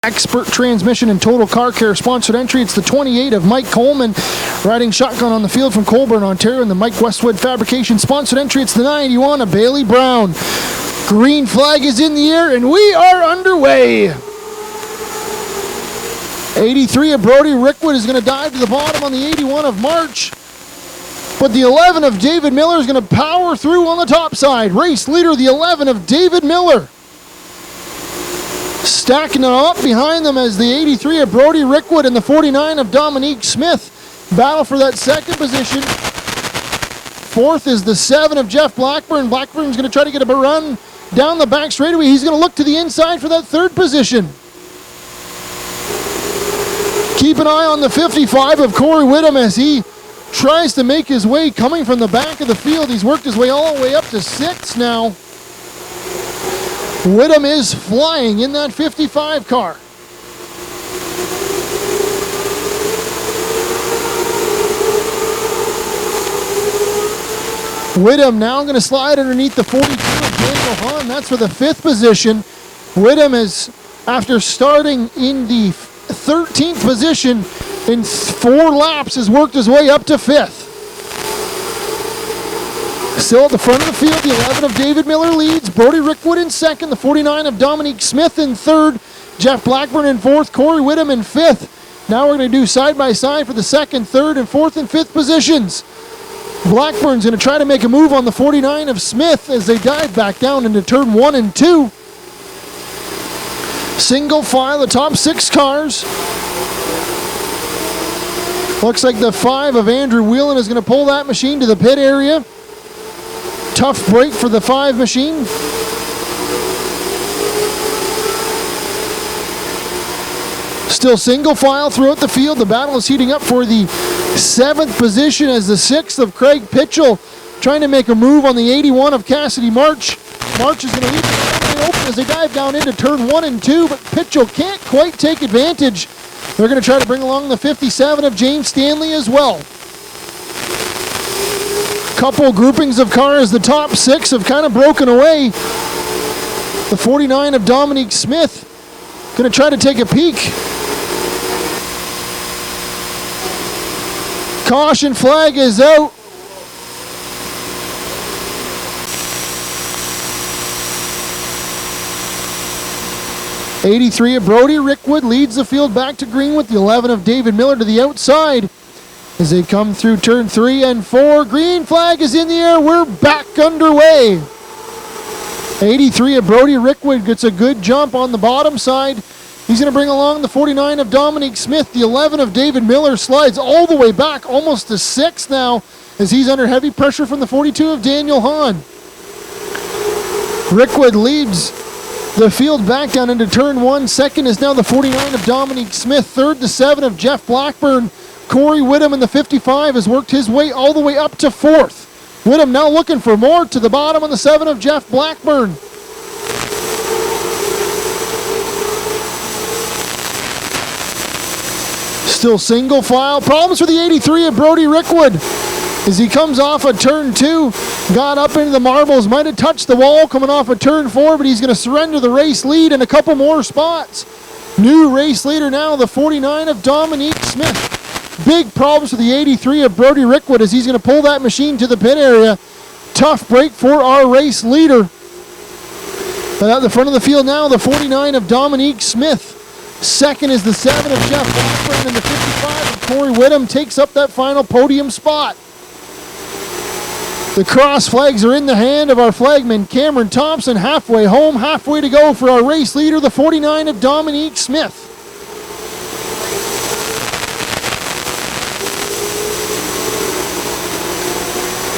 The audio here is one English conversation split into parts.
Expert Transmission and Total Car Care sponsored entry. It's the 28 of Mike Coleman riding shotgun on the field from Colborne, Ontario, and the Mike Westwood Fabrication sponsored entry. It's the 91 of Bailey Brown. Green flag is in the air, and we are underway. 83 of Brody Rickwood is going to dive to the bottom on the 81 of March. But the 11 of David Miller is going to power through on the top side. Race leader, the 11 of David Miller. Stacking it up behind them as the 83 of Brody Rickwood and the 49 of Dominique Smith battle for that second position. Fourth is the 7 of Jeff Blackburn. Blackburn's going to try to get a run down the back straightaway. He's going to look to the inside for that third position. Keep an eye on the 55 of Cory Whittam as he tries to make his way coming from the back of the field. He's worked his way all the way up to 6th now. Whittam is flying in that 55 car. Whittam now going to slide underneath the 42 of Daniel Hawn. That's for the 5th position. Whittam is, after starting in the 13th position in 4 laps, has worked his way up to 5th. Still at the front of the field, the 11 of David Miller leads. Brody Rickwood in 2nd. The 49 of Dominique Smith in 3rd. Jeff Blackburn in 4th. Cory Whittam in 5th. Now we're going to do side-by-side for the 2nd, 3rd, and 4th and 5th positions. Blackburn's going to try to make a move on the 49 of Smith as they dive back down into turn 1 and 2. Single file, the top 6 cars. Looks like the 5 of Andrew Whelan is going to pull that machine to the pit area. Tough break for the 5 machine. Still single file throughout the field. The battle is heating up for the 7th position as the 6th of Craig Pitchell trying to make a move on the 81 of Cassidy March. March is going to leave the open as they dive down into turn 1 and 2, but Pitchell can't quite take advantage. They're going to try to bring along the 57 of James Stanley as well. Couple groupings of cars, the top 6 have kind of broken away. The 49 of Dominique Smith going to try to take a peek. Caution flag is out. '83 of Brody Rickwood leads the field back to green with the 11 of David Miller to the outside. As they come through turn 3 and 4, green flag is in the air. We're back underway. 83 of Brody Rickwood gets a good jump on the bottom side. He's going to bring along the 49 of Dominique Smith. The 11 of David Miller slides all the way back, almost to 6th now, as he's under heavy pressure from the 42 of Daniel Hawn. Rickwood leads the field back down into turn 1. Second is now the 49 of Dominique Smith. Third, the 7 of Jeff Blackburn. Cory Whittam in the 55 has worked his way all the way up to 4th. Whittam now looking for more to the bottom on the 7 of Jeff Blackburn. Still single file. Problems for the 83 of Brody Rickwood as he comes off of turn 2. Got up into the marbles. Might have touched the wall coming off of turn 4, but he's going to surrender the race lead in a couple more spots. New race leader now, the 49 of Dominique Smith. Big problems for the 83 of Brody Rickwood as he's going to pull that machine to the pit area. Tough break for our race leader. But at the front of the field now, the 49 of Dominique Smith. Second is the 7 of Jeff Blackburn, and the 55 of Cory Whittam takes up that final podium spot. The cross flags are in the hand of our flagman, Cameron Thompson, halfway home, halfway to go for our race leader, the 49 of Dominique Smith.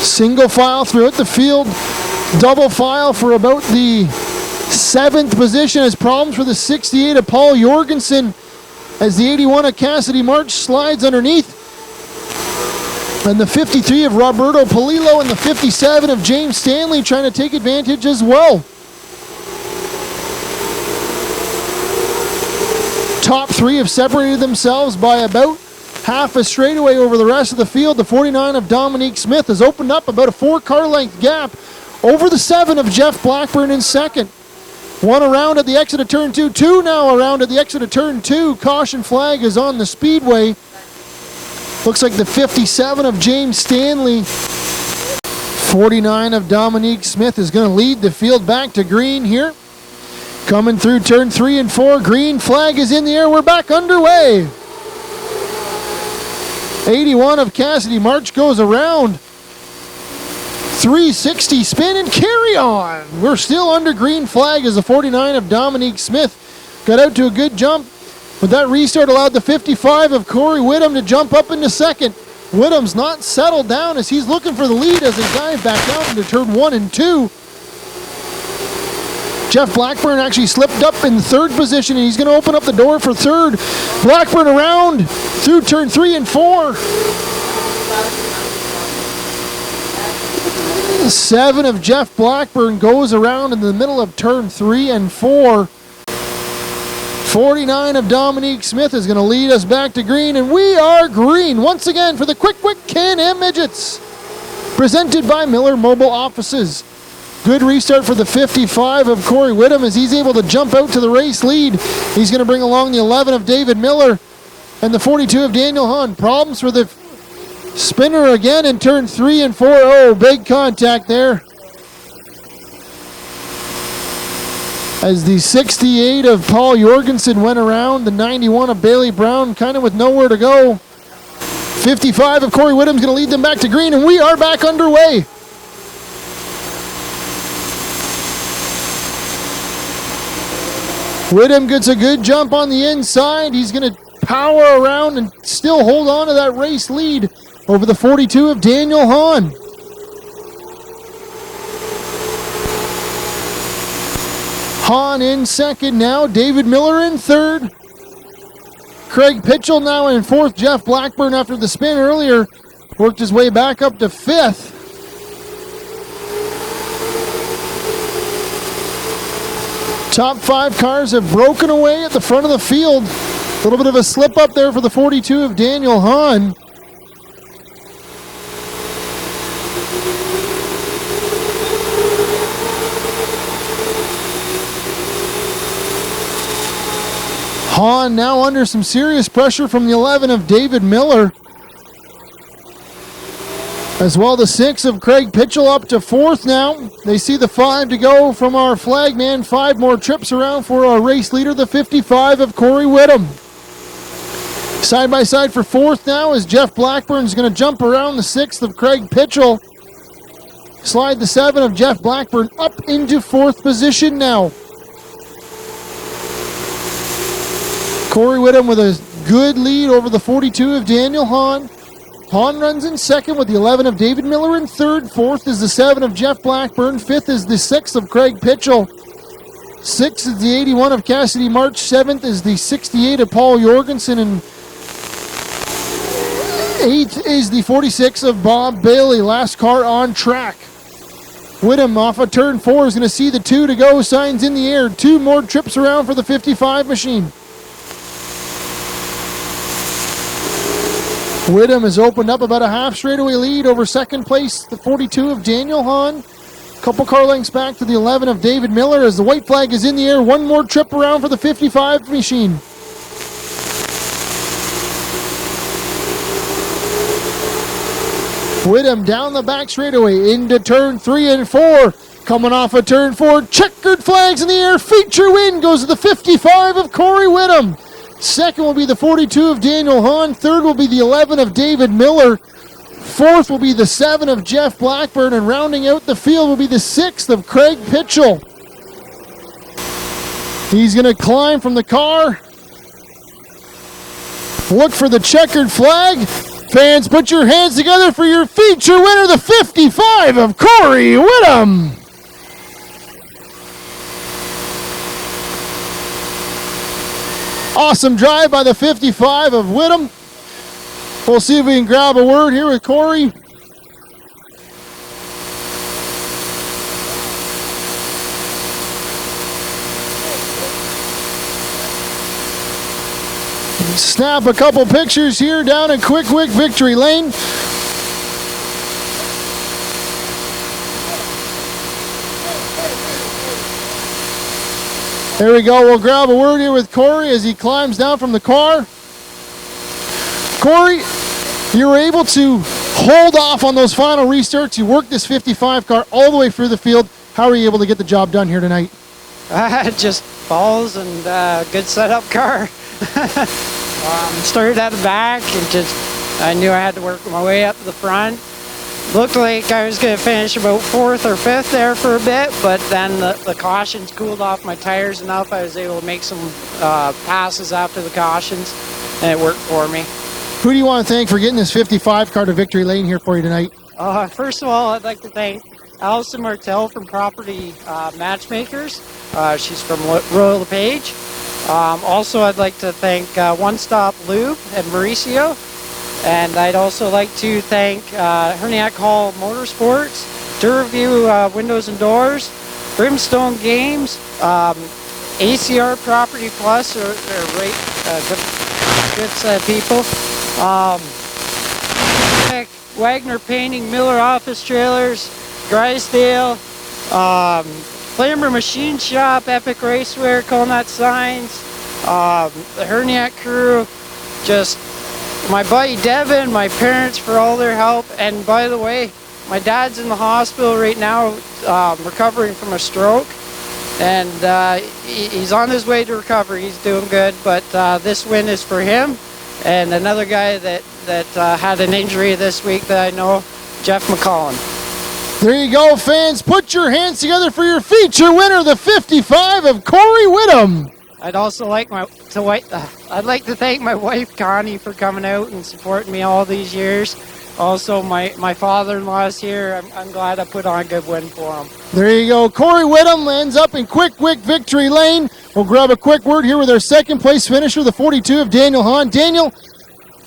Single file throughout the field, double file for about the 7th position as problems for the 68 of Paul Jorgensen as the 81 of Cassidy March slides underneath. And the 53 of Roberto Polillo and the 57 of James Stanley trying to take advantage as well. Top 3 have separated themselves by about half a straightaway over the rest of the field. The 49 of Dominique Smith has opened up about a 4-car length gap over the 7 of Jeff Blackburn in second. One around at the exit of turn 2. Two now around at the exit of turn 2. Caution flag is on the speedway. Looks like the 57 of James Stanley. 49 of Dominique Smith is going to lead the field back to green here. Coming through turn 3 and 4. Green flag is in the air. We're back underway. 81 of Cassidy March goes around. 360 spin and carry on. We're still under green flag as the 49 of Dominique Smith got out to a good jump. But that restart allowed the 55 of Cory Whittam to jump up into second. Whittam's not settled down as he's looking for the lead as they dive back out into turn 1 and 2. Jeff Blackburn actually slipped up in third position, and he's going to open up the door for third. Blackburn around through turn 3 and 4. 7 of Jeff Blackburn goes around in the middle of turn 3 and 4. 49 of Dominique Smith is going to lead us back to green, and we are green once again for the Wick Can-Am Midgets. Presented by Miller Mobile Offices. Good restart for the 55 of Cory Whittam as he's able to jump out to the race lead. He's going to bring along the 11 of David Miller and the 42 of Daniel Hawn. Problems for the spinner again in turn 3 and 4. Oh, big contact there. As the 68 of Paul Jorgensen went around, the 91 of Bailey Brown kind of with nowhere to go. 55 of Cory Whittam's going to lead them back to green, and we are back underway. Whittam gets a good jump on the inside. He's going to power around and still hold on to that race lead over the 42 of Daniel Hawn. Hawn in second now. David Miller in third. Craig Pitchell now in fourth. Jeff Blackburn, after the spin earlier, worked his way back up to fifth. Top 5 cars have broken away at the front of the field. A little bit of a slip up there for the 42 of Daniel Hawn. Hawn now under some serious pressure from the 11 of David Miller. As well, the 6 of Craig Pitchell up to fourth now. They see the 5 to go from our flagman. 5 more trips around for our race leader, the 55 of Cory Whittam. Side by side for fourth now as Jeff Blackburn's going to jump around the 6th of Craig Pitchell. Slide the 7 of Jeff Blackburn up into fourth position now. Cory Whittam with a good lead over the 42 of Daniel Hawn. Hawn runs in second with the 11 of David Miller in third. Fourth is the 7 of Jeff Blackburn. Fifth is the 6 of Craig Pitchell. Sixth is the 81 of Cassidy March. Seventh is the 68 of Paul Jorgensen. And eighth is the 46 of Bob Bailey. Last car on track. Whittam off of turn 4 is going to see the 2 to go. Signs in the air. 2 more trips around for the 55 machine. Whittam has opened up about a half straightaway lead over second place, the 42 of Daniel Hawn. Couple car lengths back to the 11 of David Miller as the white flag is in the air. 1 more trip around for the 55 machine. Whittam down the back straightaway into turn 3 and 4. Coming off of turn 4, checkered flags in the air. Feature win goes to the 55 of Cory Whittam. Second will be the 42 of Daniel Hawn. Third will be the 11 of David Miller. Fourth will be the 7 of Jeff Blackburn. And rounding out the field will be the 6th of Craig Pitchell. He's going to climb from the car. Look for the checkered flag. Fans, put your hands together for your feature winner, the 55 of Cory Whittam. Awesome drive by the 55 of Whittam. We'll see if we can grab a word here with Cory. Snap a couple pictures here down in Wick Victory Lane. There we go. We'll grab a word here with Cory as he climbs down from the car. Cory, you were able to hold off on those final restarts. You worked this 55 car all the way through the field. How were you able to get the job done here tonight? Just balls and good setup car. Started at the back and I knew I had to work my way up to the front. Looked like I was going to finish about 4th or 5th there for a bit, but then the cautions cooled off my tires enough. I was able to make some passes after the cautions, and it worked for me. Who do you want to thank for getting this 55 car to victory lane here for you tonight? First of all, I'd like to thank Allison Martell from Property Matchmakers. She's from Royal LePage. Also, I'd like to thank One Stop Lube and Mauricio. And I'd also like to thank Herniac Hall Motorsports, DuraView Windows and Doors, Brimstone Games, ACR Property Plus, are good set of people. Wagner Painting, Miller Office Trailers, Drysdale, Flamboro Machine Shop, Epic Racewear, Colnut Signs, the Herniac crew, just my buddy Devin, my parents for all their help, and by the way, my dad's in the hospital right now recovering from a stroke, and he's on his way to recovery. He's doing good, but this win is for him and another guy that had an injury this week that I know, Jeff McCollum. There you go, fans. Put your hands together for your feature winner, the 55 of Cory Whittam. I'd also like I'd like to thank my wife Connie for coming out and supporting me all these years. Also, my father-in-law is here. I'm glad I put on a good win for him. There you go. Cory Whittam lands up in quick victory lane. We'll grab a quick word here with our second place finisher, the 42 of Daniel Hawn. Daniel,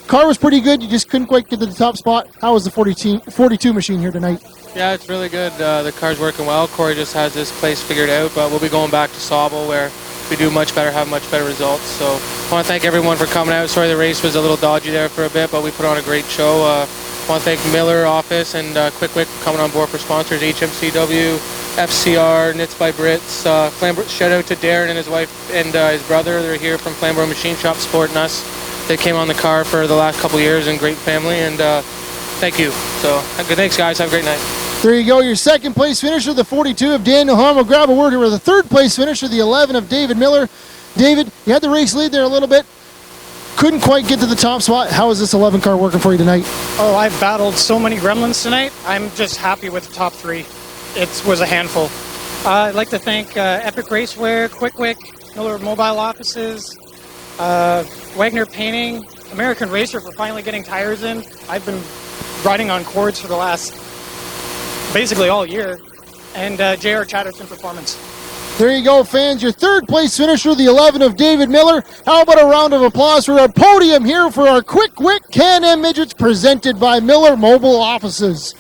car was pretty good. You just couldn't quite get to the top spot. How was the 42 machine here tonight? Yeah, it's really good. The car's working well. Cory just has this place figured out, but we'll be going back to Sauble where we do much better, have much better results. So I want to thank everyone for coming out. Sorry the race was a little dodgy there for a bit, but we put on a great show. I want to thank Miller Office and Quick Wick for coming on board for sponsors, HMCW, FCR, Knits by Brits. Shout out to Darren and his wife and his brother. They're here from Flamboro Machine Shop supporting us. They came on the car for the last couple years and great family, and thank you. So thanks guys, have a great night. There you go, your second place finisher, the 42 of Daniel Hawn. We'll grab a word here with the third place finisher, the 11 of David Miller. David, you had the race lead there a little bit. Couldn't quite get to the top spot. How is this 11 car working for you tonight? Oh, I've battled so many gremlins tonight. I'm just happy with the top 3. It was a handful. I'd like to thank Epic Racewear, Quick Wick, Miller Mobile Offices, Wagner Painting, American Racer for finally getting tires in. I've been riding on cords for the last basically all year, and JR Chatterton Performance. There you go, fans. Your third place finisher, the 11 of David Miller. How about a round of applause for our podium here for our Wick Can-Am Midgets presented by Miller Mobile Offices.